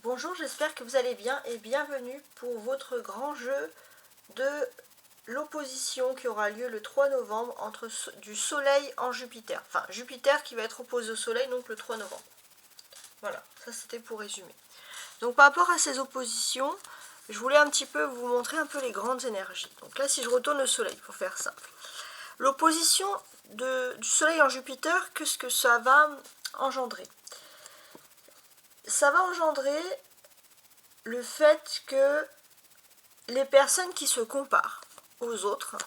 Bonjour, j'espère que vous allez bien et bienvenue pour votre grand jeu de l'opposition qui aura lieu le 3 novembre entre du Soleil en Jupiter. Enfin, Jupiter qui va être opposé au Soleil donc le 3 novembre. Voilà, ça c'était pour résumer. Donc par rapport à ces oppositions, je voulais un petit peu vous montrer un peu les grandes énergies. Donc là, si je retourne au Soleil, pour faire simple. L'opposition du Soleil en Jupiter, qu'est-ce que ça va engendrer? Ça va engendrer le fait que les personnes qui se comparent aux autres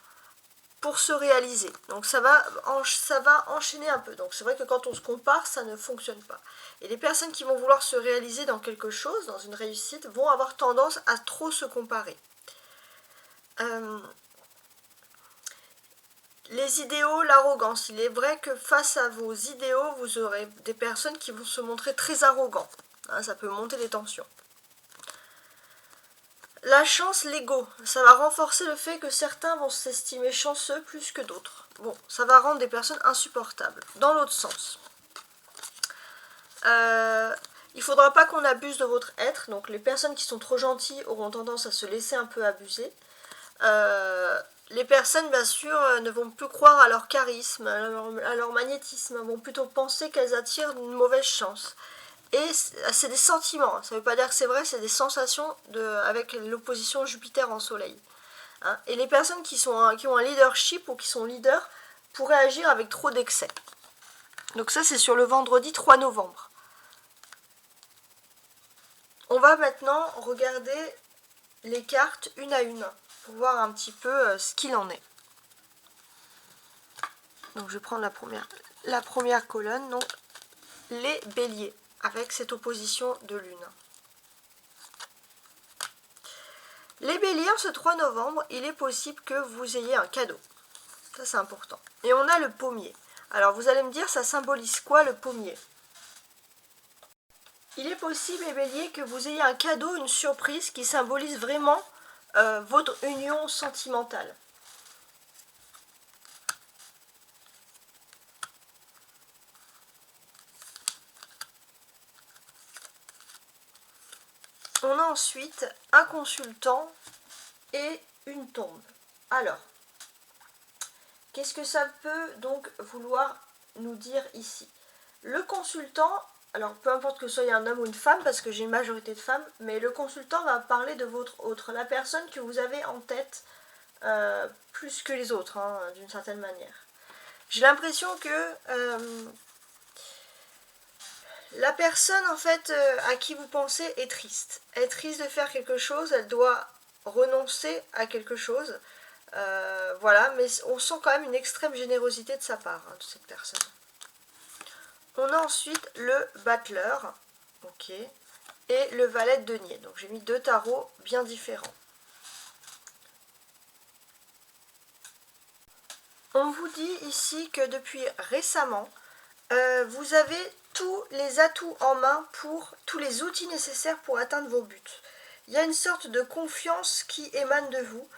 pour se réaliser, donc ça va enchaîner un peu. Donc c'est vrai que quand on se compare, ça ne fonctionne pas. Et les personnes qui vont vouloir se réaliser dans quelque chose, dans une réussite, vont avoir tendance à trop se comparer. Les idéaux, l'arrogance. Il est vrai que face à vos idéaux, vous aurez des personnes qui vont se montrer très arrogants. Ça peut monter les tensions. La chance, l'ego, ça va renforcer le fait que certains vont s'estimer chanceux plus que d'autres. Bon, ça va rendre des personnes insupportables. Dans l'autre sens, il ne faudra pas qu'on abuse de votre être. Donc les personnes qui sont trop gentilles auront tendance à se laisser un peu abuser. Les personnes, bien sûr, ne vont plus croire à leur charisme, à leur magnétisme, vont plutôt penser qu'elles attirent une mauvaise chance. Et c'est des sentiments, ça ne veut pas dire que c'est vrai, c'est des sensations avec l'opposition Jupiter en Soleil. Et les personnes qui ont un leadership ou qui sont leaders pourraient agir avec trop d'excès. Donc ça, c'est sur le vendredi 3 novembre. On va maintenant regarder les cartes une à une pour voir un petit peu ce qu'il en est. Donc je vais prendre la première colonne, donc les béliers, avec cette opposition de lune. Les béliers, ce 3 novembre, il est possible que vous ayez un cadeau. Ça, c'est important. Et on a le pommier. Alors, vous allez me dire, ça symbolise quoi, le pommier? Il est possible, les béliers, que vous ayez un cadeau, une surprise qui symbolise vraiment votre union sentimentale. On a ensuite un consultant et une tombe. Alors, qu'est-ce que ça peut donc vouloir nous dire ici? Le consultant, alors peu importe que ce soit un homme ou une femme, parce que j'ai une majorité de femmes, mais le consultant va parler de votre autre, la personne que vous avez en tête plus que les autres, d'une certaine manière. J'ai l'impression que la personne en fait à qui vous pensez est triste. Elle est triste de faire quelque chose, elle doit renoncer à quelque chose. Voilà, mais on sent quand même une extrême générosité de sa part, de cette personne. On a ensuite le battleur, ok, et le valet de denier. Donc j'ai mis deux tarots bien différents. On vous dit ici que depuis récemment, vous avez tous les atouts en main tous les outils nécessaires pour atteindre vos buts. Il y a une sorte de confiance qui émane de vous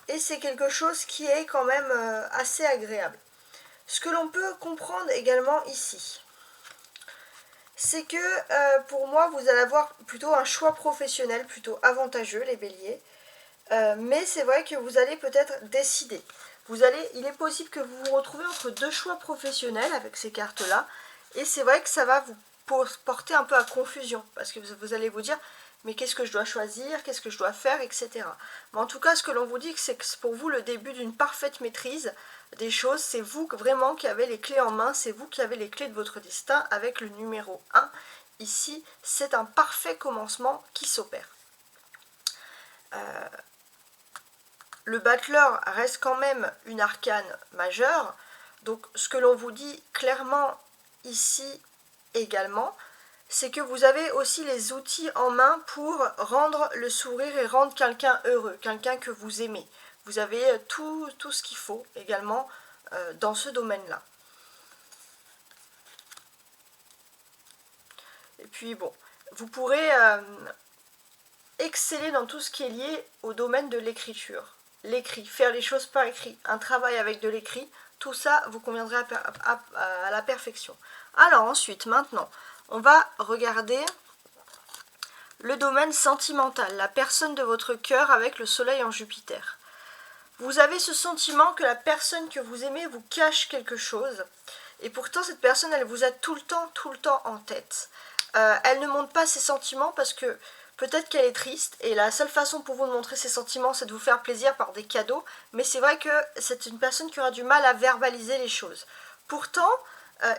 et c'est quelque chose qui est quand même assez agréable. Ce que l'on peut comprendre également ici, c'est que pour moi, vous allez avoir plutôt un choix professionnel plutôt avantageux, les béliers. Mais c'est vrai que vous allez peut-être décider. Il est possible que vous vous retrouvez entre deux choix professionnels avec ces cartes-là. Et c'est vrai que ça va vous porter un peu à confusion. Parce que vous allez vous dire, mais qu'est-ce que je dois choisir, qu'est-ce que je dois faire, etc. Mais en tout cas, ce que l'on vous dit, c'est que c'est pour vous le début d'une parfaite maîtrise des choses. C'est vous vraiment qui avez les clés en main, c'est vous qui avez les clés de votre destin avec le numéro 1. Ici, c'est un parfait commencement qui s'opère. Le battleur reste quand même une arcane majeure. Donc ce que l'on vous dit clairement ici également, c'est que vous avez aussi les outils en main pour rendre le sourire et rendre quelqu'un heureux, quelqu'un que vous aimez. Vous avez tout ce qu'il faut également dans ce domaine-là. Et puis bon, vous pourrez exceller dans tout ce qui est lié au domaine de l'écriture. L'écrit, faire les choses par écrit, un travail avec de l'écrit, tout ça vous conviendrait à la perfection. Alors ensuite, maintenant, on va regarder le domaine sentimental, la personne de votre cœur avec le soleil en Jupiter. Vous avez ce sentiment que la personne que vous aimez vous cache quelque chose. Et pourtant, cette personne, elle vous a tout le temps en tête. Elle ne montre pas ses sentiments parce que peut-être qu'elle est triste. Et la seule façon pour vous de montrer ses sentiments, c'est de vous faire plaisir par des cadeaux. Mais c'est vrai que c'est une personne qui aura du mal à verbaliser les choses. Pourtant,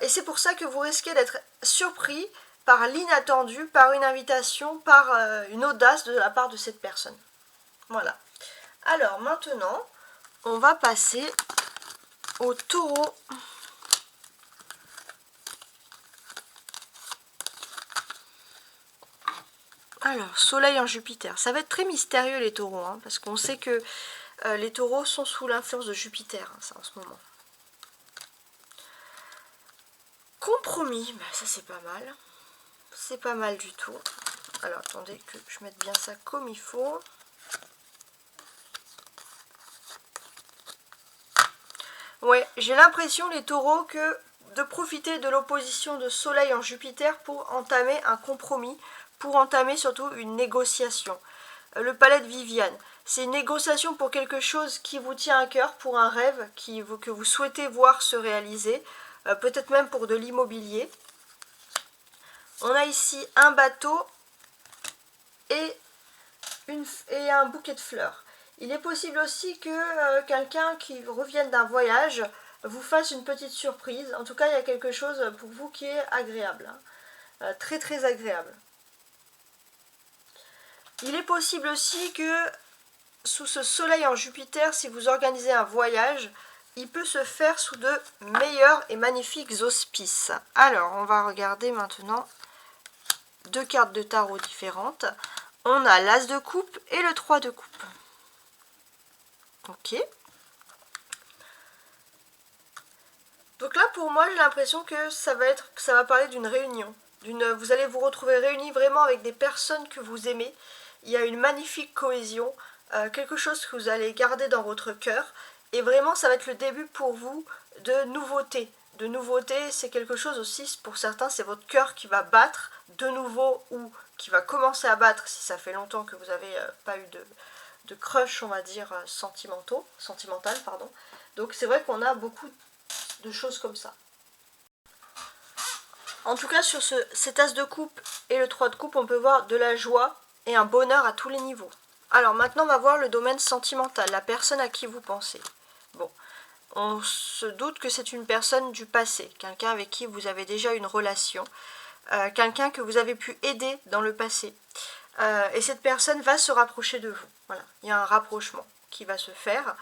et c'est pour ça que vous risquez d'être surpris par l'inattendu, par une invitation, par une audace de la part de cette personne. Voilà. Alors maintenant, on va passer au taureau. Alors, soleil en Jupiter. Ça va être très mystérieux les taureaux, hein, parce qu'on sait que les taureaux sont sous l'influence de Jupiter, hein, ça, en ce moment. Compromis, ben, ça c'est pas mal. C'est pas mal du tout. Alors, attendez que je mette bien ça comme il faut. Ouais, j'ai l'impression, les taureaux, que de profiter de l'opposition de Soleil en Jupiter pour entamer un compromis, pour entamer surtout une négociation. Le palais de Viviane, c'est une négociation pour quelque chose qui vous tient à cœur, pour un rêve que vous souhaitez voir se réaliser, peut-être même pour de l'immobilier. On a ici un bateau et un bouquet de fleurs. Il est possible aussi que quelqu'un qui revienne d'un voyage vous fasse une petite surprise. En tout cas, il y a quelque chose pour vous qui est agréable. Hein. Très très agréable. Il est possible aussi que sous ce soleil en Jupiter, si vous organisez un voyage, il peut se faire sous de meilleurs et magnifiques auspices. Alors, on va regarder maintenant deux cartes de tarot différentes. On a l'As de coupe et le 3 de coupe. Ok. Donc là, pour moi, j'ai l'impression que ça va parler d'une réunion. Vous allez vous retrouver réunis vraiment avec des personnes que vous aimez. Il y a une magnifique cohésion, quelque chose que vous allez garder dans votre cœur. Et vraiment, ça va être le début pour vous de nouveautés. De nouveautés, c'est quelque chose aussi, pour certains, c'est votre cœur qui va battre de nouveau ou qui va commencer à battre si ça fait longtemps que vous n'avez pas eu de crush, on va dire, sentimental, pardon. Donc c'est vrai qu'on a beaucoup de choses comme ça. En tout cas, sur cet As de coupe et le 3 de coupe, on peut voir de la joie et un bonheur à tous les niveaux. Alors maintenant, on va voir le domaine sentimental, la personne à qui vous pensez. Bon, on se doute que c'est une personne du passé, quelqu'un avec qui vous avez déjà une relation, quelqu'un que vous avez pu aider dans le passé. Et cette personne va se rapprocher de vous. Voilà, il y a un rapprochement qui va se faire.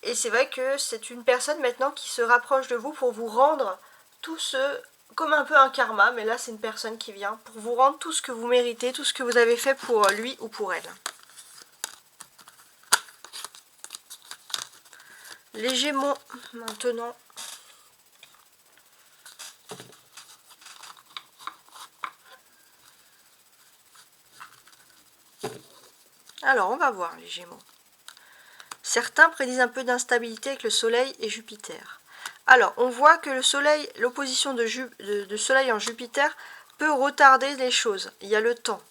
Et c'est vrai que c'est une personne maintenant qui se rapproche de vous pour vous rendre tout ce... comme un peu un karma, mais là c'est une personne qui vient pour vous rendre tout ce que vous méritez, tout ce que vous avez fait pour lui ou pour elle. Les Gémeaux, maintenant. Alors, on va voir les Gémeaux. Certains prédisent un peu d'instabilité avec le Soleil et Jupiter. Alors, on voit que le Soleil, l'opposition de Soleil en Jupiter peut retarder les choses. Il y a le temps.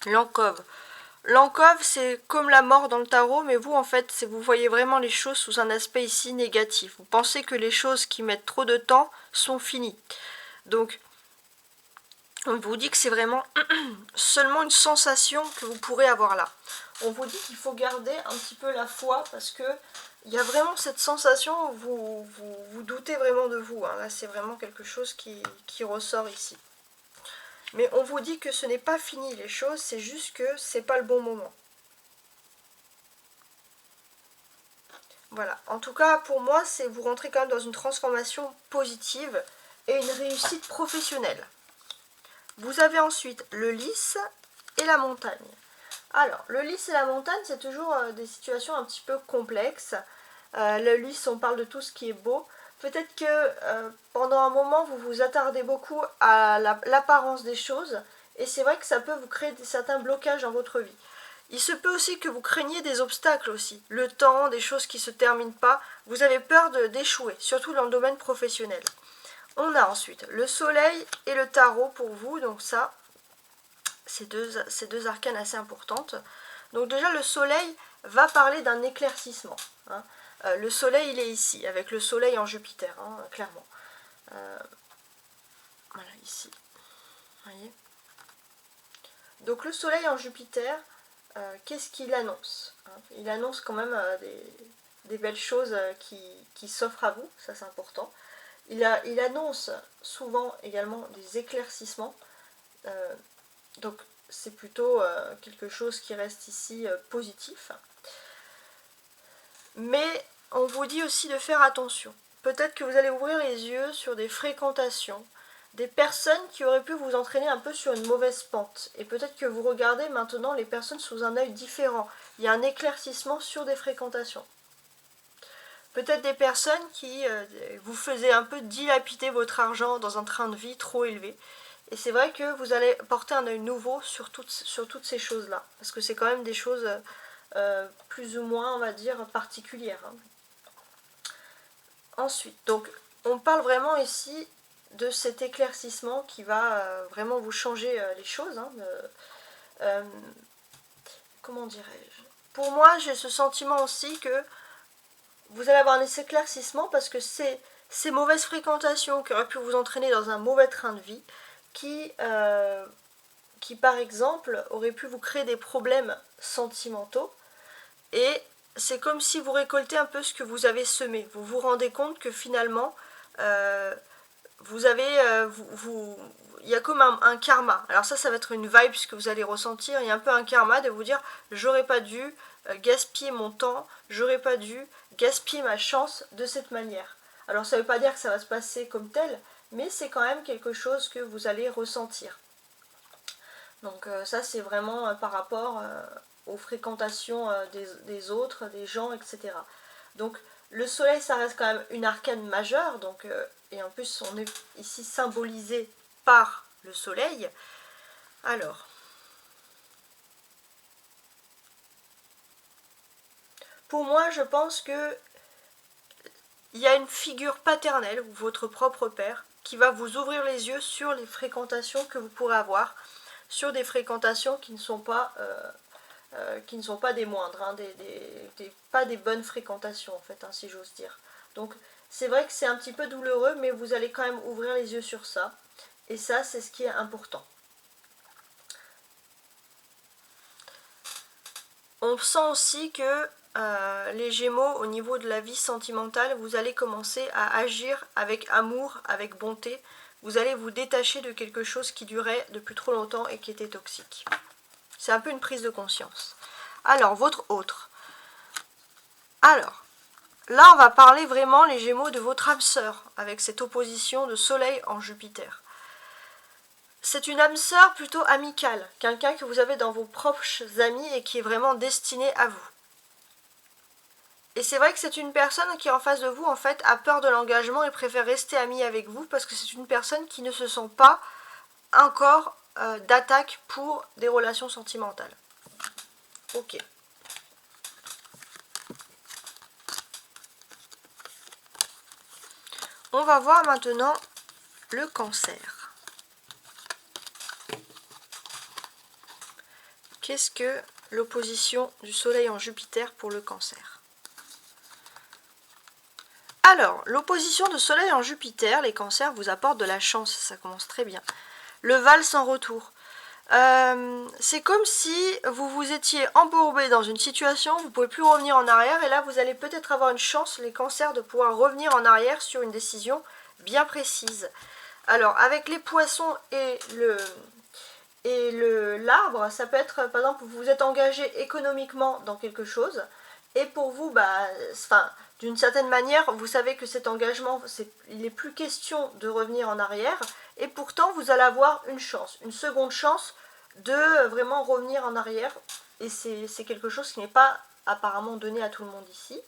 L'encove. L'encove, c'est comme la mort dans le tarot, mais vous, en fait, vous voyez vraiment les choses sous un aspect ici négatif. Vous pensez que les choses qui mettent trop de temps sont finies. Donc, on vous dit que c'est vraiment seulement une sensation que vous pourrez avoir là. On vous dit qu'il faut garder un petit peu la foi parce que il y a vraiment cette sensation où vous doutez vraiment de vous. Hein. Là, c'est vraiment quelque chose qui ressort ici. Mais on vous dit que ce n'est pas fini les choses, c'est juste que c'est pas le bon moment. Voilà. En tout cas, pour moi, c'est vous rentrez quand même dans une transformation positive et une réussite professionnelle. Vous avez ensuite le lys et la montagne. Alors, le lys et la montagne, c'est toujours des situations un petit peu complexes. Le lys, on parle de tout ce qui est beau. Peut-être que pendant un moment, vous vous attardez beaucoup à l'apparence des choses. Et c'est vrai que ça peut vous créer certains blocages dans votre vie. Il se peut aussi que vous craigniez des obstacles aussi. Le temps, des choses qui ne se terminent pas. Vous avez peur d'échouer, surtout dans le domaine professionnel. On a ensuite le soleil et le tarot pour vous, donc ça, c'est deux arcanes assez importantes. Donc déjà le soleil va parler d'un éclaircissement. Hein. Le soleil il est ici, avec le soleil en Jupiter, hein, clairement. Voilà, ici. Vous voyez. Donc le soleil en Jupiter, qu'est-ce qu'il annonce, hein? Il annonce quand même des belles choses qui s'offrent à vous, ça c'est important. Il annonce souvent également des éclaircissements, donc c'est plutôt quelque chose qui reste ici positif. Mais on vous dit aussi de faire attention. Peut-être que vous allez ouvrir les yeux sur des fréquentations, des personnes qui auraient pu vous entraîner un peu sur une mauvaise pente. Et peut-être que vous regardez maintenant les personnes sous un œil différent. Il y a un éclaircissement sur des fréquentations. Peut-être des personnes qui vous faisaient un peu dilapider votre argent dans un train de vie trop élevé. Et c'est vrai que vous allez porter un œil nouveau sur toutes ces choses-là. Parce que c'est quand même des choses plus ou moins, on va dire, particulières. Hein. Ensuite, donc, on parle vraiment ici de cet éclaircissement qui va vraiment vous changer les choses. Hein, comment dirais-je? Pour moi, j'ai ce sentiment aussi que vous allez avoir un éclaircissement parce que c'est ces mauvaises fréquentations qui auraient pu vous entraîner dans un mauvais train de vie qui par exemple, auraient pu vous créer des problèmes sentimentaux. Et c'est comme si vous récoltez un peu ce que vous avez semé. Vous vous rendez compte que finalement, vous avez, il y a comme un karma. Alors ça va être une vibe que vous allez ressentir. Il y a un peu un karma de vous dire, j'aurais pas dû gaspiller mon temps, j'aurais pas dû gaspiller ma chance de cette manière. Alors ça ne veut pas dire que ça va se passer comme tel, mais c'est quand même quelque chose que vous allez ressentir. Donc ça c'est vraiment par rapport aux fréquentations des autres, des gens, etc. Donc le soleil ça reste quand même une arcane majeure, donc, et en plus on est ici symbolisé par le soleil. Alors, pour moi je pense que il y a une figure paternelle, ou votre propre père, qui va vous ouvrir les yeux sur les fréquentations que vous pourrez avoir, sur des fréquentations qui ne sont pas des moindres, hein, pas des bonnes fréquentations en fait, hein, si j'ose dire. Donc c'est vrai que c'est un petit peu douloureux, mais vous allez quand même ouvrir les yeux sur ça, et ça c'est ce qui est important. On sent aussi que les Gémeaux, au niveau de la vie sentimentale, vous allez commencer à agir avec amour, avec bonté. Vous allez vous détacher de quelque chose qui durait depuis trop longtemps et qui était toxique. C'est un peu une prise de conscience. Alors, votre autre. Alors, là on va parler vraiment, les Gémeaux, de votre âme sœur, avec cette opposition de Soleil en Jupiter. C'est une âme sœur plutôt amicale, quelqu'un que vous avez dans vos proches amis et qui est vraiment destiné à vous. Et c'est vrai que c'est une personne qui en face de vous en fait a peur de l'engagement et préfère rester amie avec vous parce que c'est une personne qui ne se sent pas encore d'attaque pour des relations sentimentales. Ok. On va voir maintenant le Cancer. Qu'est-ce que l'opposition du Soleil en Jupiter pour le Cancer? Alors, l'opposition de Soleil en Jupiter, les Cancers, vous apporte de la chance, ça commence très bien. Le Val sans retour. C'est comme si vous vous étiez embourbé dans une situation, vous ne pouvez plus revenir en arrière, et là vous allez peut-être avoir une chance, les Cancers, de pouvoir revenir en arrière sur une décision bien précise. Alors, avec les Poissons et l'arbre, ça peut être, par exemple, vous êtes engagé économiquement dans quelque chose, et pour vous, d'une certaine manière, vous savez que cet engagement, il n'est plus question de revenir en arrière, et pourtant vous allez avoir une chance, une seconde chance de vraiment revenir en arrière, et c'est quelque chose qui n'est pas apparemment donné à tout le monde ici.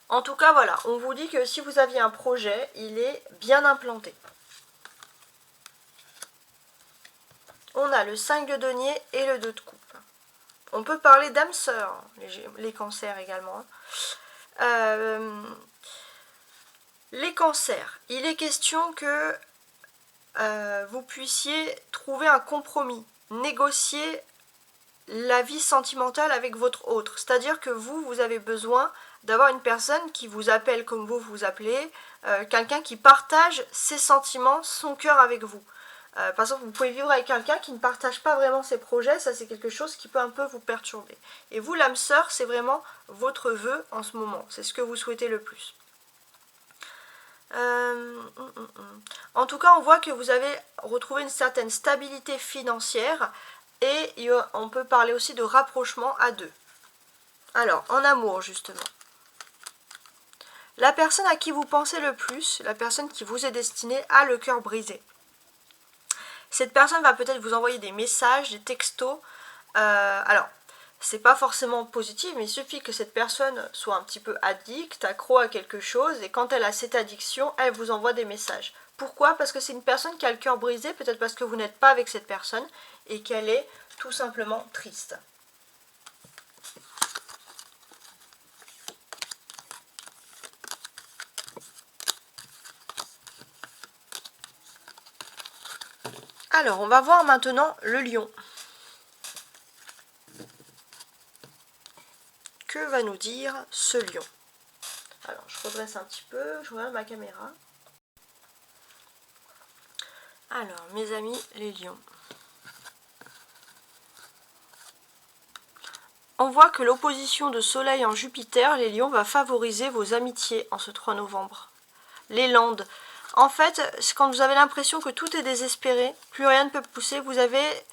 En tout cas, voilà, on vous dit que si vous aviez un projet, il est bien implanté. On a le 5 de denier et le 2 de coupe. On peut parler d'âme sœur, les Cancers également. Les cancers, il est question que vous puissiez trouver un compromis, négocier la vie sentimentale avec votre autre. C'est-à-dire que vous avez besoin d'avoir une personne qui vous appelle comme vous vous appelez, quelqu'un qui partage ses sentiments, son cœur avec vous. Par exemple, vous pouvez vivre avec quelqu'un qui ne partage pas vraiment ses projets, ça c'est quelque chose qui peut un peu vous perturber. Et vous, l'âme sœur, c'est vraiment votre vœu en ce moment, c'est ce que vous souhaitez le plus. En tout cas, on voit que vous avez retrouvé une certaine stabilité financière et on peut parler aussi de rapprochement à deux. Alors, en amour justement. La personne à qui vous pensez le plus, la personne qui vous est destinée, a le cœur brisé. Cette personne va peut-être vous envoyer des messages, des textos. Alors, c'est pas forcément positif, mais il suffit que cette personne soit un petit peu addict, accro à quelque chose, et quand elle a cette addiction, elle vous envoie des messages. Pourquoi? Parce que c'est une personne qui a le cœur brisé, peut-être parce que vous n'êtes pas avec cette personne, et qu'elle est tout simplement triste. Alors, on va voir maintenant le lion. Que va nous dire ce lion? Alors, je redresse un petit peu, je regarde ma caméra. Alors, mes amis, les lions. On voit que l'opposition de Soleil en Jupiter, les lions, va favoriser vos amitiés en ce 3 novembre. Les Landes. En fait, quand vous avez l'impression que tout est désespéré, plus rien ne peut pousser, vous avez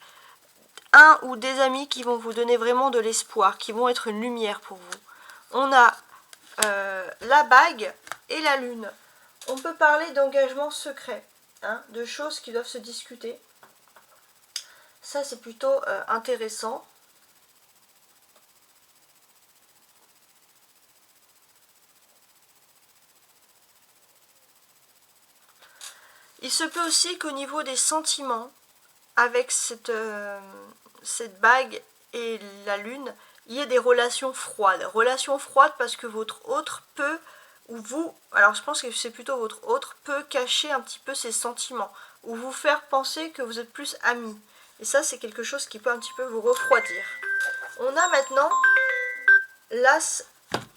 un ou des amis qui vont vous donner vraiment de l'espoir, qui vont être une lumière pour vous. On a la bague et la lune. On peut parler d'engagement secret, hein, de choses qui doivent se discuter. Ça, c'est plutôt intéressant. Il se peut aussi qu'au niveau des sentiments, avec cette bague et la lune, il y ait des relations froides. Relations froides parce que votre autre peut, ou vous, alors je pense que c'est plutôt votre autre, peut cacher un petit peu ses sentiments, ou vous faire penser que vous êtes plus amis. Et ça, c'est quelque chose qui peut un petit peu vous refroidir. On a maintenant l'as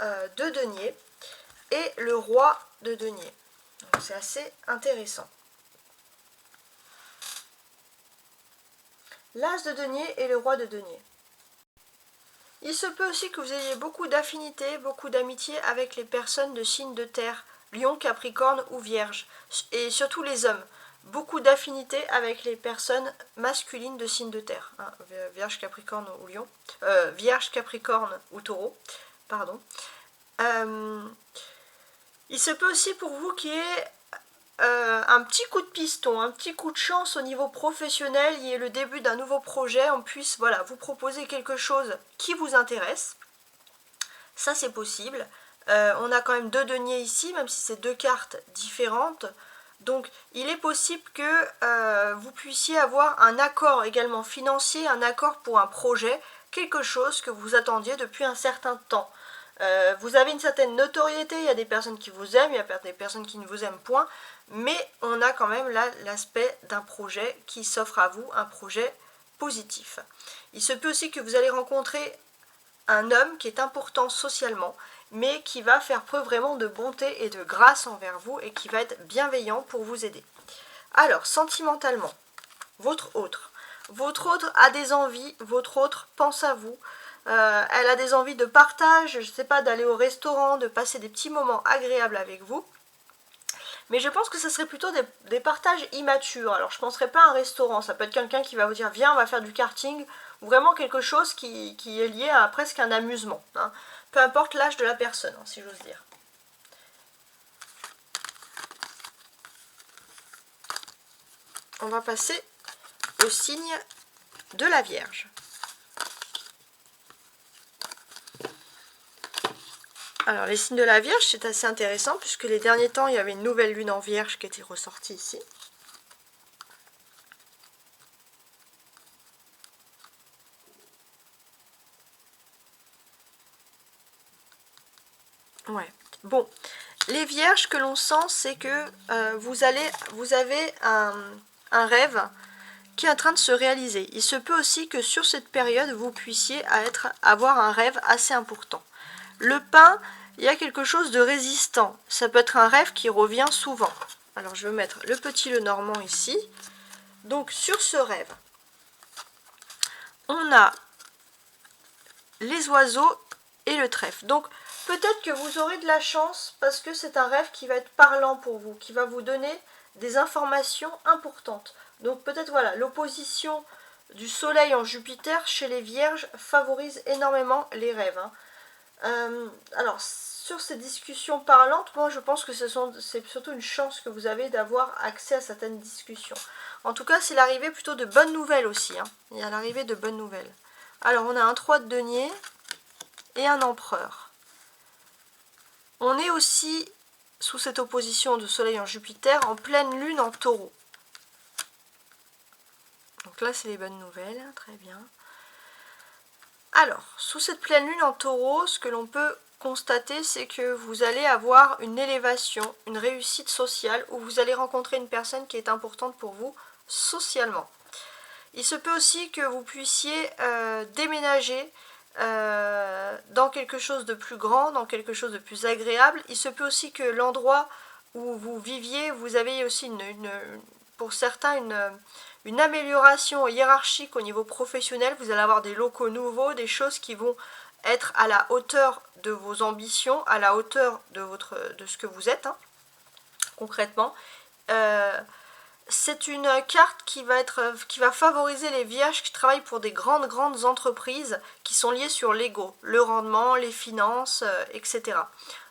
de denier et le roi de denier. Donc c'est assez intéressant. L'as de denier et le roi de denier. Il se peut aussi que vous ayez beaucoup d'affinités, beaucoup d'amitié avec les personnes de signes de terre, Lion, Capricorne ou Vierge, et surtout les hommes. Beaucoup d'affinités avec les personnes masculines de signes de terre, hein, Vierge, Capricorne ou Lion, Vierge, Capricorne ou Taureau, pardon. Il se peut aussi pour vous qu'il y ait un petit coup de piston, un petit coup de chance au niveau professionnel, il y ait le début d'un nouveau projet, on puisse voilà, vous proposer quelque chose qui vous intéresse. Ça c'est possible. On a quand même deux deniers ici, même si c'est deux cartes différentes. Donc il est possible que vous puissiez avoir un accord également financier, un accord pour un projet, quelque chose que vous attendiez depuis un certain temps. Vous avez une certaine notoriété, il y a des personnes qui vous aiment, il y a des personnes qui ne vous aiment point, mais on a quand même là l'aspect d'un projet qui s'offre à vous, un projet positif. Il se peut aussi que vous allez rencontrer un homme qui est important socialement, mais qui va faire preuve vraiment de bonté et de grâce envers vous et qui va être bienveillant pour vous aider. Alors, sentimentalement, votre autre a des envies, votre autre pense à vous, elle a des envies de partage, je ne sais pas, d'aller au restaurant, de passer des petits moments agréables avec vous. Mais je pense que ce serait plutôt des partages immatures. Alors je ne penserais pas à un restaurant, ça peut être quelqu'un qui va vous dire viens on va faire du karting, ou vraiment quelque chose qui est lié à presque un amusement, hein. Peu importe l'âge de la personne, hein, si j'ose dire. On va passer au signe de la Vierge. Alors les signes de la Vierge, c'est assez intéressant puisque les derniers temps, il y avait une nouvelle lune en Vierge qui était ressortie ici. Ouais, bon, Les vierges, que l'on sent, c'est que vous avez un rêve qui est en train de se réaliser. Il se peut aussi que sur cette période, vous puissiez avoir un rêve assez important. Le pain, il y a quelque chose de résistant. Ça peut être un rêve qui revient souvent. Alors je vais mettre le petit Lenormand ici. Donc sur ce rêve, on a les oiseaux et le trèfle. Donc peut-être que vous aurez de la chance parce que c'est un rêve qui va être parlant pour vous, qui va vous donner des informations importantes. Donc peut-être voilà, l'opposition du soleil en Jupiter chez les vierges favorise énormément les rêves. Alors sur ces discussions parlantes, moi je pense que c'est surtout une chance que vous avez d'avoir accès à certaines discussions. En tout cas, c'est l'arrivée plutôt de bonnes nouvelles aussi. Il y a l'arrivée de bonnes nouvelles. Alors on a un 3 de denier et un empereur. On est aussi sous cette opposition de soleil en Jupiter en pleine lune en taureau. Donc là c'est les bonnes nouvelles, très bien. Alors, sous cette pleine lune en taureau, ce que l'on peut constater, c'est que vous allez avoir une élévation, une réussite sociale, où vous allez rencontrer une personne qui est importante pour vous socialement. Il se peut aussi que vous puissiez déménager dans quelque chose de plus grand, dans quelque chose de plus agréable. Il se peut aussi que l'endroit où vous viviez, vous avez aussi pour certains une amélioration hiérarchique au niveau professionnel. Vous allez avoir des locaux nouveaux, des choses qui vont être à la hauteur de vos ambitions, à la hauteur de ce que vous êtes, concrètement. C'est une carte qui va favoriser les vierges qui travaillent pour des grandes entreprises qui sont liées sur l'ego, le rendement, les finances, etc.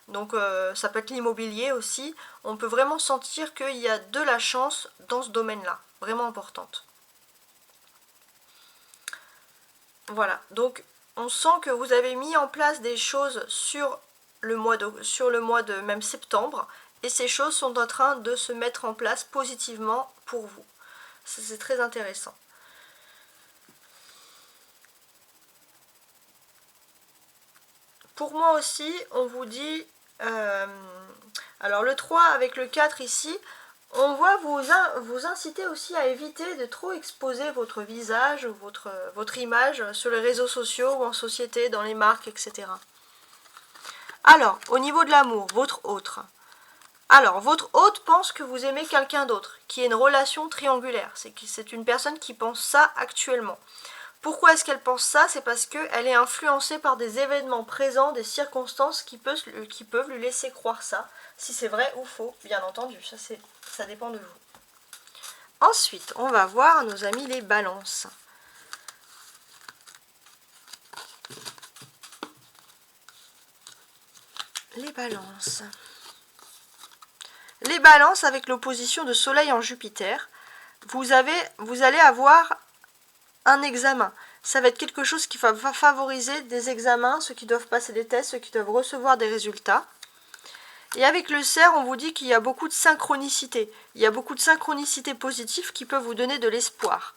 Donc ça peut être l'immobilier aussi. On peut vraiment sentir qu'il y a de la chance dans ce domaine-là, vraiment importante. Voilà, donc on sent que vous avez mis en place des choses sur le mois de même septembre, et ces choses sont en train de se mettre en place positivement pour vous. C'est très intéressant. Pour moi aussi, on vous dit... alors le 3 avec le 4 ici, on voit vous inciter aussi à éviter de trop exposer votre visage, votre image sur les réseaux sociaux ou en société, dans les marques, etc. Alors, au niveau de l'amour, votre autre. Alors, votre hôte pense que vous aimez quelqu'un d'autre, qui est une relation triangulaire. C'est une personne qui pense ça actuellement. Pourquoi est-ce qu'elle pense ça? C'est parce qu'elle est influencée par des événements présents, des circonstances qui peuvent lui laisser croire ça. Si c'est vrai ou faux, bien entendu, ça dépend de vous. Ensuite, on va voir nos amis les balances. Les balances. Les balances avec l'opposition de soleil en Jupiter, vous allez avoir un examen. Ça va être quelque chose qui va favoriser des examens, ceux qui doivent passer des tests, ceux qui doivent recevoir des résultats. Et avec le cerf, on vous dit qu'il y a beaucoup de synchronicité. Il y a beaucoup de synchronicité positive qui peuvent vous donner de l'espoir.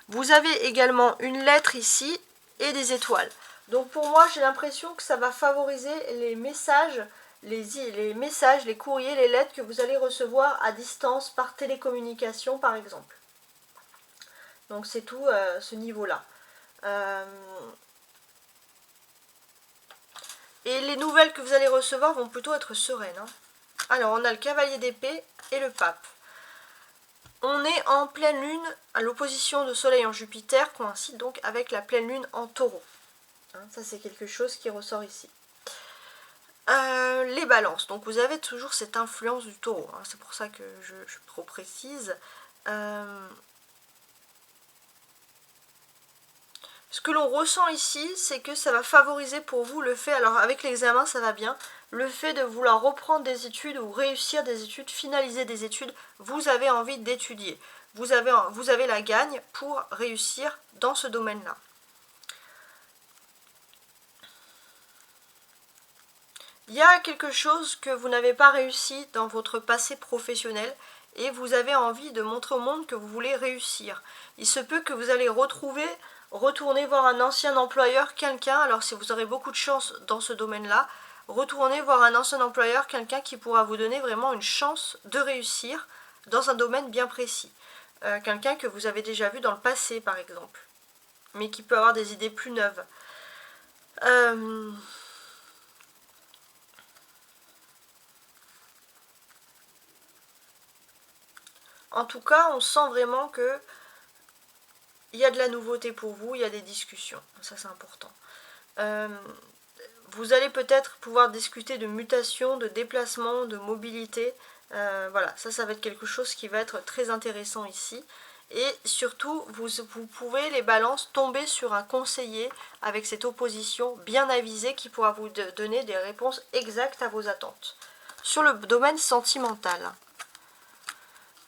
Vous avez également une lettre ici et des étoiles. Donc pour moi, j'ai l'impression que ça va favoriser les messages, les courriers, les lettres que vous allez recevoir à distance par télécommunication par exemple. Donc c'est tout ce niveau-là. Et les nouvelles que vous allez recevoir vont plutôt être sereines. Alors on a le cavalier d'épée et le pape. On est en pleine lune, à l'opposition de soleil en Jupiter, coïncide donc avec la pleine lune en taureau. Ça c'est quelque chose qui ressort ici. Les balances, donc vous avez toujours cette influence du taureau, c'est pour ça que je précise. Ce que l'on ressent ici, c'est que ça va favoriser pour vous le fait, alors avec l'examen ça va bien, le fait de vouloir reprendre des études ou réussir des études, finaliser des études, vous avez envie d'étudier. Vous avez la gagne pour réussir dans ce domaine-là. Il y a quelque chose que vous n'avez pas réussi dans votre passé professionnel et vous avez envie de montrer au monde que vous voulez réussir. Il se peut que vous allez retourner voir un ancien employeur, quelqu'un, alors si vous aurez beaucoup de chance dans ce domaine-là, retourner voir un ancien employeur, quelqu'un qui pourra vous donner vraiment une chance de réussir dans un domaine bien précis. Quelqu'un que vous avez déjà vu dans le passé par exemple, mais qui peut avoir des idées plus neuves. En tout cas, on sent vraiment que il y a de la nouveauté pour vous, il y a des discussions, ça c'est important. Vous allez peut-être pouvoir discuter de mutation, de déplacement, de mobilité. Voilà, ça va être quelque chose qui va être très intéressant ici. Et surtout, vous pouvez, les balances, tomber sur un conseiller avec cette opposition bien avisée qui pourra vous donner des réponses exactes à vos attentes. Sur le domaine sentimental,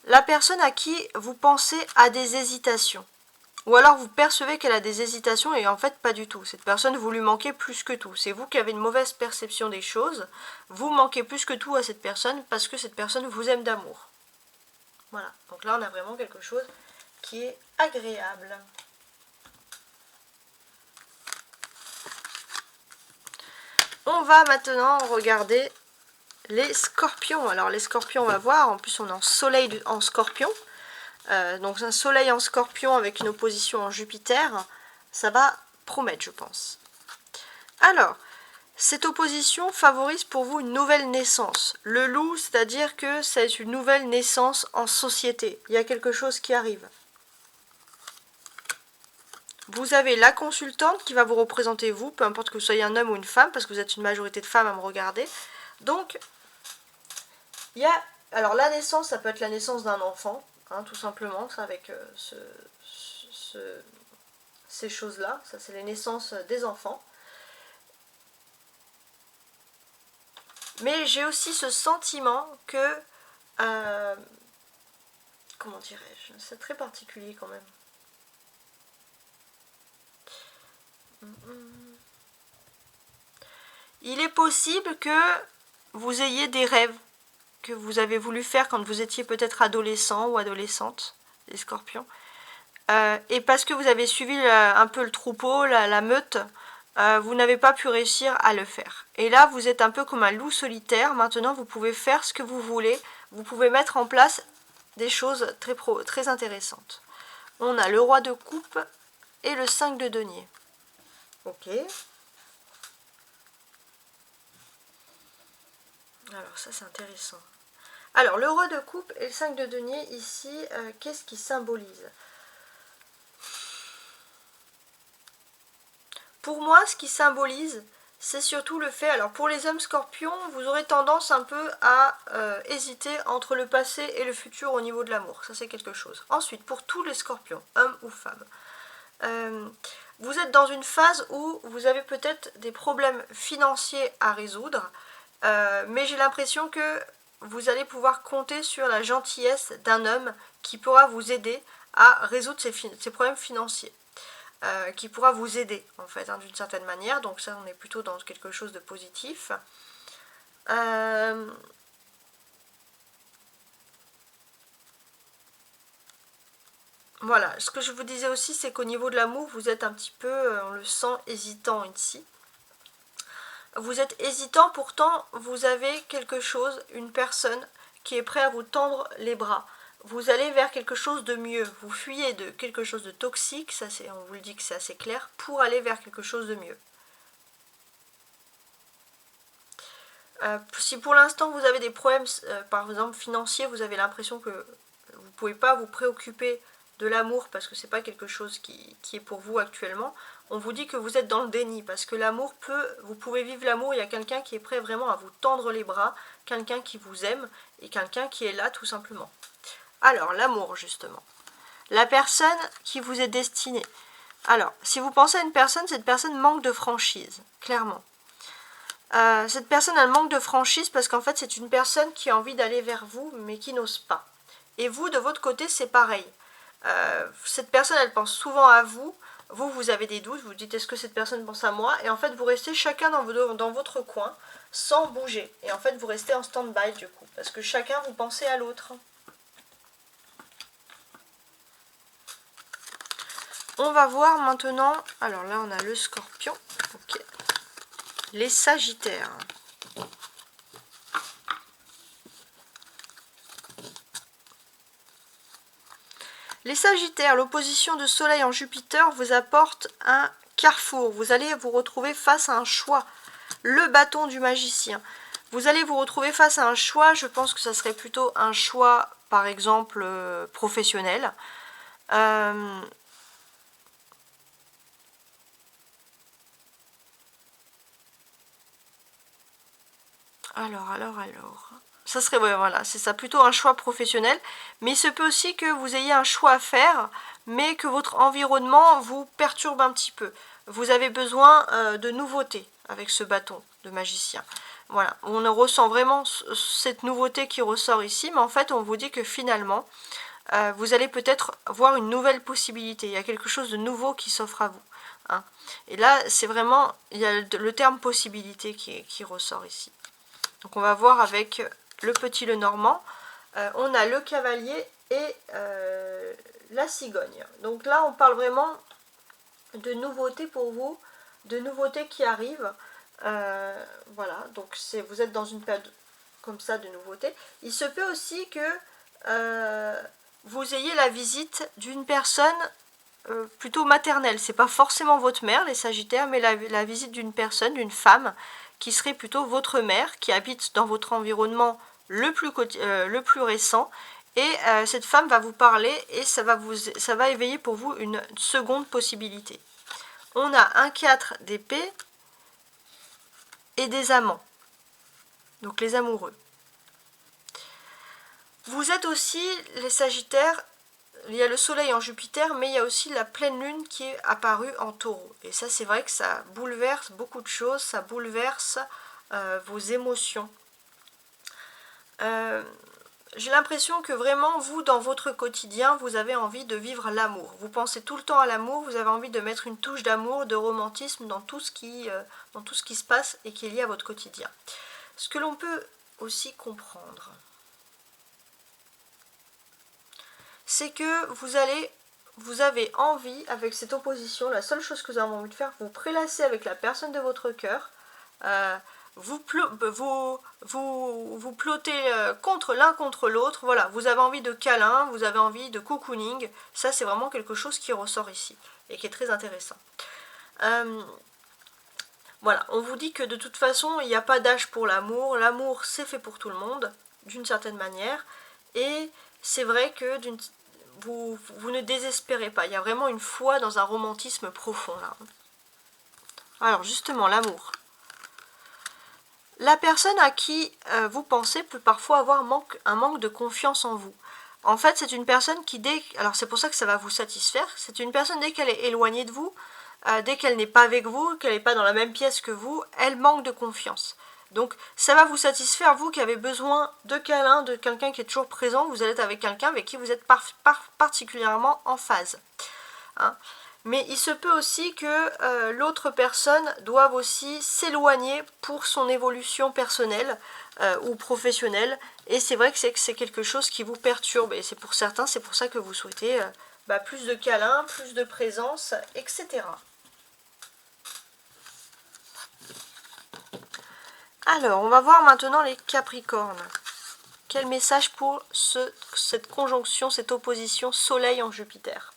la personne à qui vous pensez a des hésitations. Ou alors vous percevez qu'elle a des hésitations et en fait pas du tout. Cette personne, vous lui manquez plus que tout. C'est vous qui avez une mauvaise perception des choses. Vous manquez plus que tout à cette personne parce que cette personne vous aime d'amour. Voilà. Donc là, on a vraiment quelque chose qui est agréable. On va maintenant regarder les scorpions. Alors les scorpions, on va voir. En plus, on est en soleil en scorpion. Donc un soleil en scorpion avec une opposition en Jupiter, ça va promettre je pense. Alors, cette opposition favorise pour vous une nouvelle naissance. Le loup, c'est-à-dire que c'est une nouvelle naissance en société. Il y a quelque chose qui arrive. Vous avez la consultante qui va vous représenter vous, peu importe que vous soyez un homme ou une femme, parce que vous êtes une majorité de femmes à me regarder. Donc, il y a... Alors la naissance, ça peut être la naissance d'un enfant. Hein, tout simplement, ça avec ces choses-là, ça c'est les naissances des enfants. Mais j'ai aussi ce sentiment que, comment dirais-je, c'est très particulier quand même. Il est possible que vous ayez des rêves que vous avez voulu faire quand vous étiez peut-être adolescent ou adolescente, les scorpions. Et parce que vous avez suivi un peu le troupeau, la meute, vous n'avez pas pu réussir à le faire. Et là, vous êtes un peu comme un loup solitaire. Maintenant, vous pouvez faire ce que vous voulez. Vous pouvez mettre en place des choses très intéressantes. On a le roi de coupe et le 5 de denier. Ok. Alors ça, c'est intéressant. Alors, le roi de coupe et le 5 de denier, ici, qu'est-ce qui symbolise ? Pour moi, ce qui symbolise, c'est surtout le fait... Alors, pour les hommes scorpions, vous aurez tendance un peu à hésiter entre le passé et le futur au niveau de l'amour. Ça, c'est quelque chose. Ensuite, pour tous les scorpions, hommes ou femmes, vous êtes dans une phase où vous avez peut-être des problèmes financiers à résoudre, mais j'ai l'impression que vous allez pouvoir compter sur la gentillesse d'un homme qui pourra vous aider à résoudre ces problèmes financiers. Qui pourra vous aider en fait hein, d'une certaine manière, donc ça on est plutôt dans quelque chose de positif. Voilà, ce que je vous disais aussi, c'est qu'au niveau de l'amour, vous êtes un petit peu, on le sent, hésitant ici. Vous êtes hésitant, pourtant vous avez quelque chose, une personne qui est prête à vous tendre les bras. Vous allez vers quelque chose de mieux. Vous fuyez de quelque chose de toxique, ça on vous le dit que c'est assez clair, pour aller vers quelque chose de mieux. Si pour l'instant vous avez des problèmes, par exemple financiers, vous avez l'impression que vous ne pouvez pas vous préoccuper de l'amour parce que c'est pas quelque chose qui est pour vous actuellement, on vous dit que vous êtes dans le déni parce que l'amour vous pouvez vivre l'amour, il y a quelqu'un qui est prêt vraiment à vous tendre les bras, quelqu'un qui vous aime et quelqu'un qui est là tout simplement. Alors l'amour justement, la personne qui vous est destinée. Alors si vous pensez à une personne, cette personne manque de franchise, clairement. Cette personne elle manque de franchise parce qu'en fait c'est une personne qui a envie d'aller vers vous mais qui n'ose pas. Et vous de votre côté c'est pareil. Cette personne elle pense souvent à vous, vous avez des doutes, vous dites est-ce que cette personne pense à moi, et en fait vous restez chacun dans votre coin sans bouger, et en fait vous restez en stand-by du coup, parce que chacun vous pensez à l'autre. On va voir maintenant, alors là on a le scorpion, ok, les sagittaires. Les Sagittaires, l'opposition de Soleil en Jupiter vous apporte un carrefour. Vous allez vous retrouver face à un choix. Le bâton du magicien. Vous allez vous retrouver face à un choix. Je pense que ça serait plutôt un choix, par exemple, professionnel. Alors. Ça serait, ouais, voilà, c'est ça, plutôt un choix professionnel. Mais il se peut aussi que vous ayez un choix à faire, mais que votre environnement vous perturbe un petit peu. Vous avez besoin de nouveautés avec ce bâton de magicien. Voilà, on ressent vraiment cette nouveauté qui ressort ici, mais en fait, on vous dit que finalement, vous allez peut-être voir une nouvelle possibilité. Il y a quelque chose de nouveau qui s'offre à vous. Hein. Et là, c'est vraiment, il y a le terme possibilité qui ressort ici. Donc on va voir avec le petit Lenormand. On a le cavalier et la cigogne. Donc là, on parle vraiment de nouveautés pour vous, de nouveautés qui arrivent. Voilà, donc vous êtes dans une période comme ça de nouveautés. Il se peut aussi que vous ayez la visite d'une personne plutôt maternelle. C'est pas forcément votre mère, les Sagittaires, mais la visite d'une personne, d'une femme, qui serait plutôt votre mère, qui habite dans votre environnement le plus récent. Et cette femme va vous parler et ça va éveiller pour vous une seconde possibilité. On a un 4 d'épée et des amants. Donc les amoureux. Vous êtes aussi, les Sagittaires, il y a le soleil en Jupiter, mais il y a aussi la pleine lune qui est apparue en taureau. Et ça, c'est vrai que ça bouleverse beaucoup de choses, ça bouleverse vos émotions. J'ai l'impression que vraiment, vous, dans votre quotidien, vous avez envie de vivre l'amour. Vous pensez tout le temps à l'amour, vous avez envie de mettre une touche d'amour, de romantisme dans tout ce qui se passe et qui est lié à votre quotidien. Ce que l'on peut aussi comprendre, c'est que vous avez envie, avec cette opposition, la seule chose que vous avez envie de faire, vous prélasser avec la personne de votre cœur, vous plottez l'un contre l'autre, voilà, vous avez envie de câlin, vous avez envie de cocooning, ça c'est vraiment quelque chose qui ressort ici, et qui est très intéressant. Voilà, on vous dit que de toute façon, il n'y a pas d'âge pour l'amour, l'amour c'est fait pour tout le monde, d'une certaine manière, et c'est vrai que vous ne désespérez pas, il y a vraiment une foi dans un romantisme profond là. Alors justement, l'amour. La personne à qui vous pensez peut parfois avoir un manque de confiance en vous. En fait, c'est une personne qui, alors c'est pour ça que ça va vous satisfaire, c'est une personne dès qu'elle est éloignée de vous, dès qu'elle n'est pas avec vous, qu'elle n'est pas dans la même pièce que vous, elle manque de confiance. Donc ça va vous satisfaire, vous qui avez besoin de câlin, de quelqu'un qui est toujours présent, vous allez être avec quelqu'un avec qui vous êtes particulièrement en phase. Hein. Mais il se peut aussi que l'autre personne doive aussi s'éloigner pour son évolution personnelle ou professionnelle. Et c'est vrai que c'est quelque chose qui vous perturbe. Et c'est pour certains, c'est pour ça que vous souhaitez plus de câlins, plus de présence, etc. Alors, on va voir maintenant les Capricornes. Quel message pour cette conjonction, cette opposition Soleil en Jupiter?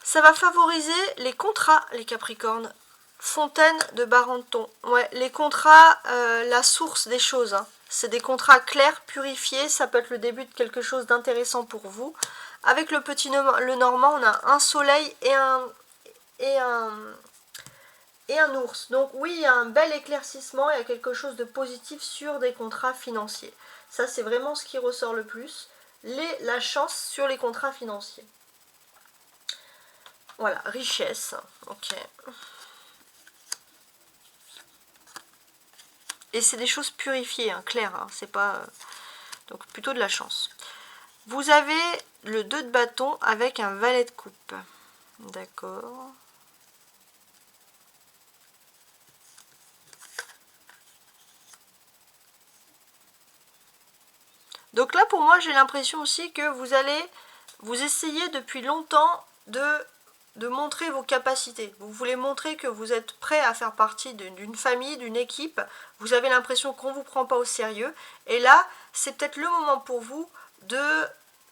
Ça va favoriser les contrats, les Capricornes. Fontaine de Barenton. Ouais, les contrats, la source des choses. Hein. C'est des contrats clairs, purifiés. Ça peut être le début de quelque chose d'intéressant pour vous. Avec le petit Lenormand, on a un soleil et un ours. Donc oui, il y a un bel éclaircissement, il y a quelque chose de positif sur des contrats financiers. Ça, c'est vraiment ce qui ressort le plus. La chance sur les contrats financiers. Voilà, richesse. Ok. Et c'est des choses purifiées, hein, claires. Hein, c'est pas... donc plutôt de la chance. Vous avez le 2 de bâton avec un valet de coupe. D'accord. Donc là, pour moi, j'ai l'impression aussi que vous essayez depuis longtemps de montrer vos capacités. Vous voulez montrer que vous êtes prêt à faire partie d'une famille, d'une équipe. Vous avez l'impression qu'on ne vous prend pas au sérieux. Et là, c'est peut-être le moment pour vous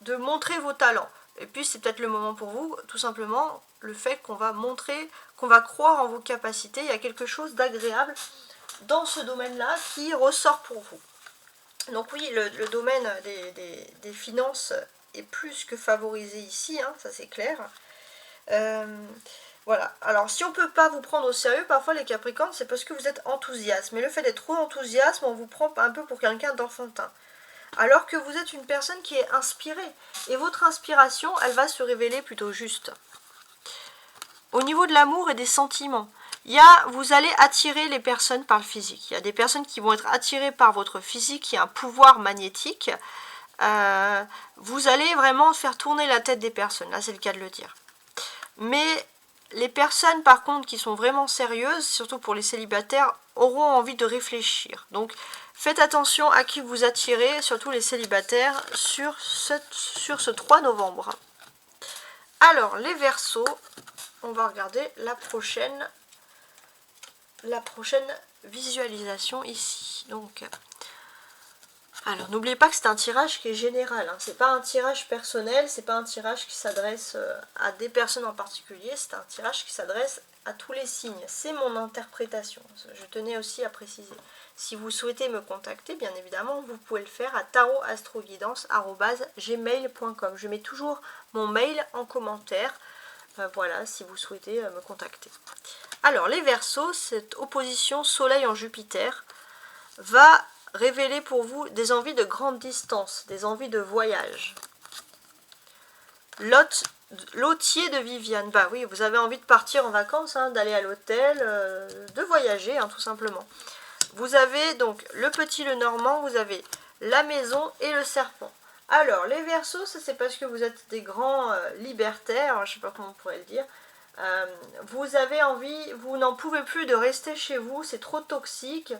de montrer vos talents. Et puis c'est peut-être le moment pour vous, tout simplement, le fait qu'on va montrer, qu'on va croire en vos capacités. Il y a quelque chose d'agréable dans ce domaine-là qui ressort pour vous. Donc oui, le domaine des finances est plus que favorisé ici, hein, ça c'est clair. Voilà, alors si on ne peut pas vous prendre au sérieux, parfois les Capricornes, c'est parce que vous êtes enthousiaste. Mais le fait d'être trop enthousiaste, on vous prend un peu pour quelqu'un d'enfantin. Alors que vous êtes une personne qui est inspirée. Et votre inspiration, elle va se révéler plutôt juste. Au niveau de l'amour et des sentiments, vous allez attirer les personnes par le physique. Il y a des personnes qui vont être attirées par votre physique, qui a un pouvoir magnétique. Vous allez vraiment faire tourner la tête des personnes, là c'est le cas de le dire. Mais les personnes par contre qui sont vraiment sérieuses, surtout pour les célibataires, auront envie de réfléchir. Donc faites attention à qui vous attirez, surtout les célibataires, sur ce 3 novembre. Alors les Verseaux, on va regarder la prochaine visualisation ici. Donc, alors n'oubliez pas que c'est un tirage qui est général, hein. C'est pas un tirage personnel, c'est pas un tirage qui s'adresse à des personnes en particulier, c'est un tirage qui s'adresse à tous les signes. C'est mon interprétation, je tenais aussi à préciser. Si vous souhaitez me contacter, bien évidemment, vous pouvez le faire à tarotastroguidance@gmail.com. Je mets toujours mon mail en commentaire, voilà, si vous souhaitez me contacter. Alors les Verseaux, cette opposition Soleil en Jupiter va révéler pour vous des envies de grande distance, des envies de voyage. L'hôtier de Viviane, bah oui, vous avez envie de partir en vacances, hein, d'aller à l'hôtel, de voyager, hein, tout simplement. Vous avez donc le petit le normand, vous avez la maison et le serpent. Alors les Verseaux, ça c'est parce que vous êtes des grands libertaires, je ne sais pas comment on pourrait le dire. Vous avez envie, vous n'en pouvez plus de rester chez vous, c'est trop toxique.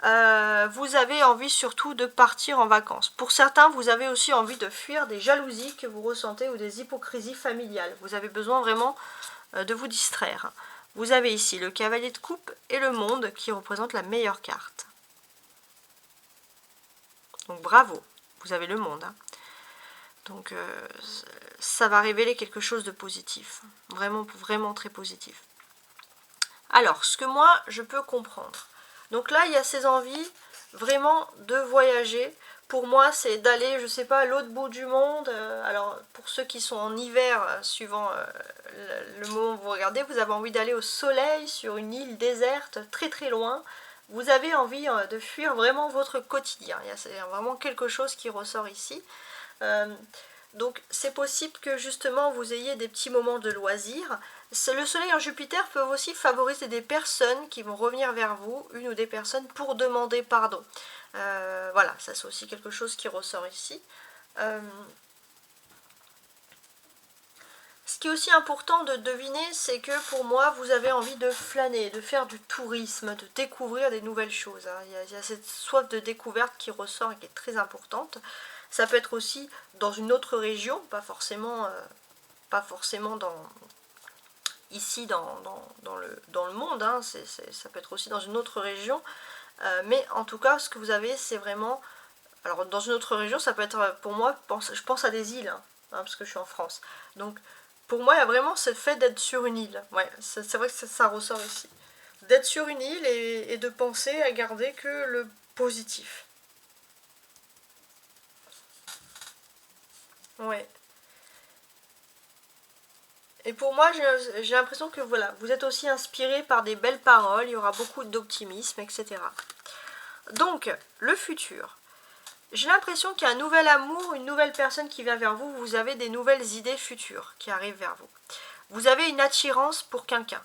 Vous avez envie surtout de partir en vacances. Pour certains, vous avez aussi envie de fuir des jalousies que vous ressentez ou des hypocrisies familiales. Vous avez besoin vraiment de vous distraire. Vous avez ici le cavalier de coupe et le monde qui représente la meilleure carte. Donc bravo, vous avez le monde, hein. Donc ça va révéler quelque chose de positif, vraiment, vraiment très positif. Alors, ce que moi je peux comprendre, donc là il y a ces envies vraiment de voyager. Pour moi c'est d'aller, je sais pas, à l'autre bout du monde. Alors pour ceux qui sont en hiver, suivant le moment où vous regardez, vous avez envie d'aller au soleil sur une île déserte très très loin. Vous avez envie de fuir vraiment votre quotidien. C'est vraiment quelque chose qui ressort ici. Donc c'est possible que justement vous ayez des petits moments de loisirs. Le soleil en Jupiter peut aussi favoriser des personnes qui vont revenir vers vous, une ou des personnes pour demander pardon. Voilà, ça c'est aussi quelque chose qui ressort ici. Ce qui est aussi important de deviner, c'est que pour moi, vous avez envie de flâner, de faire du tourisme, de découvrir des nouvelles choses, hein. Il y a cette soif de découverte qui ressort et qui est très importante. Ça peut être aussi dans une autre région, pas forcément ici dans le monde, hein. Ça peut être aussi dans une autre région. Mais en tout cas, ce que vous avez, c'est vraiment... Alors, dans une autre région, ça peut être, pour moi, je pense à des îles, hein, parce que je suis en France. Donc, pour moi, il y a vraiment ce fait d'être sur une île. Ouais, c'est vrai que ça ressort ici. D'être sur une île et de penser à garder que le positif. Ouais. Et pour moi, j'ai l'impression que voilà, vous êtes aussi inspiré par des belles paroles, il y aura beaucoup d'optimisme, etc. Donc, le futur. J'ai l'impression qu'il y a un nouvel amour, une nouvelle personne qui vient vers vous, vous avez des nouvelles idées futures qui arrivent vers vous. Vous avez une attirance pour quelqu'un.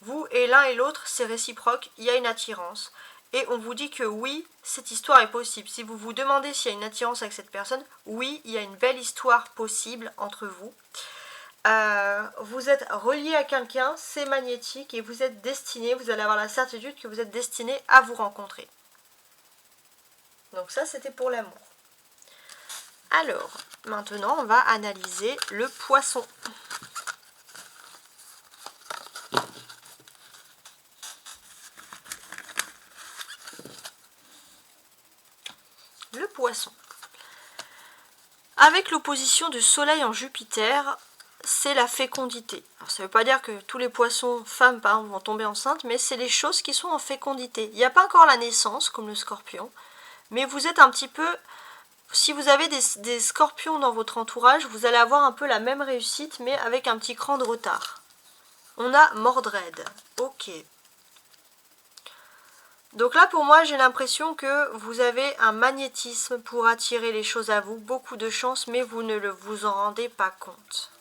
Vous et l'un et l'autre, c'est réciproque, il y a une attirance. Et on vous dit que oui, cette histoire est possible. Si vous vous demandez s'il y a une attirance avec cette personne, oui, il y a une belle histoire possible entre vous. Vous êtes relié à quelqu'un, c'est magnétique et vous êtes destiné, vous allez avoir la certitude que vous êtes destiné à vous rencontrer. Donc ça, c'était pour l'amour. Alors, maintenant, on va analyser le poisson. Le poisson. Avec l'opposition du soleil en Jupiter, c'est la fécondité. Alors, ça ne veut pas dire que tous les poissons femmes par exemple, vont tomber enceintes, mais c'est les choses qui sont en fécondité. Il n'y a pas encore la naissance, comme le scorpion, mais vous êtes un petit peu... Si vous avez des scorpions dans votre entourage, vous allez avoir un peu la même réussite, mais avec un petit cran de retard. On a Mordred. Ok. Donc là, pour moi, j'ai l'impression que vous avez un magnétisme pour attirer les choses à vous. Beaucoup de chance, mais vous ne vous en rendez pas compte.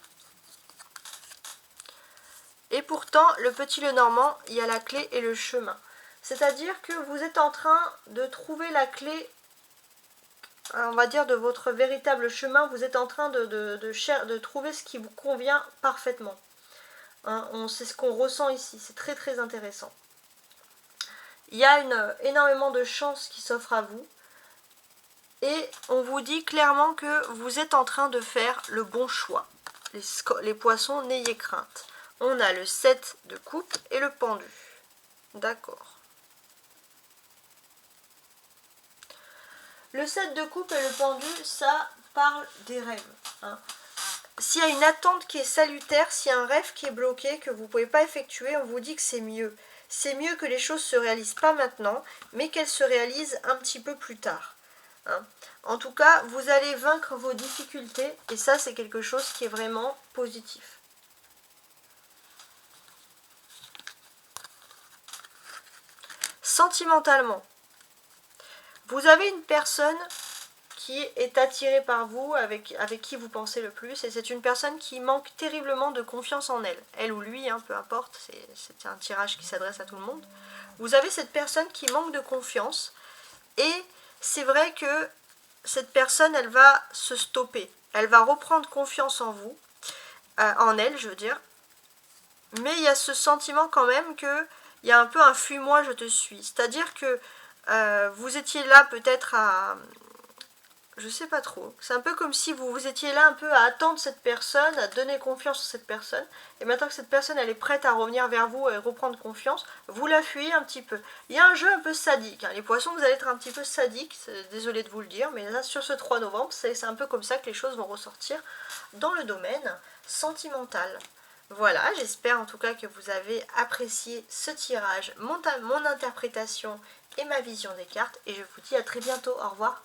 Et pourtant, le petit Lenormand, il y a la clé et le chemin. C'est-à-dire que vous êtes en train de trouver la clé, on va dire, de votre véritable chemin. Vous êtes en train de trouver ce qui vous convient parfaitement. Hein, c'est ce qu'on ressent ici. C'est très très intéressant. Il y a énormément de chances qui s'offrent à vous. Et on vous dit clairement que vous êtes en train de faire le bon choix. Les poissons, n'ayez crainte. On a le 7 de coupe et le pendu. D'accord. Le 7 de coupe et le pendu, ça parle des rêves. Hein. S'il y a une attente qui est salutaire, s'il y a un rêve qui est bloqué, que vous ne pouvez pas effectuer, on vous dit que c'est mieux. C'est mieux que les choses ne se réalisent pas maintenant, mais qu'elles se réalisent un petit peu plus tard. Hein. En tout cas, vous allez vaincre vos difficultés, et ça, c'est quelque chose qui est vraiment positif. Sentimentalement, vous avez une personne qui est attirée par vous, avec qui vous pensez le plus, et c'est une personne qui manque terriblement de confiance en elle. Elle ou lui, hein, peu importe, c'est un tirage qui s'adresse à tout le monde. Vous avez cette personne qui manque de confiance, et c'est vrai que cette personne, elle va se stopper. Elle va reprendre confiance en vous, en elle, je veux dire. Mais il y a ce sentiment quand même que il y a un peu un fuis-moi, je te suis. C'est-à-dire que vous étiez là peut-être à... Je sais pas trop. C'est un peu comme si vous étiez là un peu à attendre cette personne, à donner confiance à cette personne. Et maintenant que cette personne, elle est prête à revenir vers vous et reprendre confiance, vous la fuyez un petit peu. Il y a un jeu un peu sadique. Hein. Les poissons, vous allez être un petit peu sadique. Désolée de vous le dire, mais là, sur ce 3 novembre, c'est un peu comme ça que les choses vont ressortir dans le domaine sentimental. Voilà, j'espère en tout cas que vous avez apprécié ce tirage, mon interprétation et ma vision des cartes. Et je vous dis à très bientôt. Au revoir.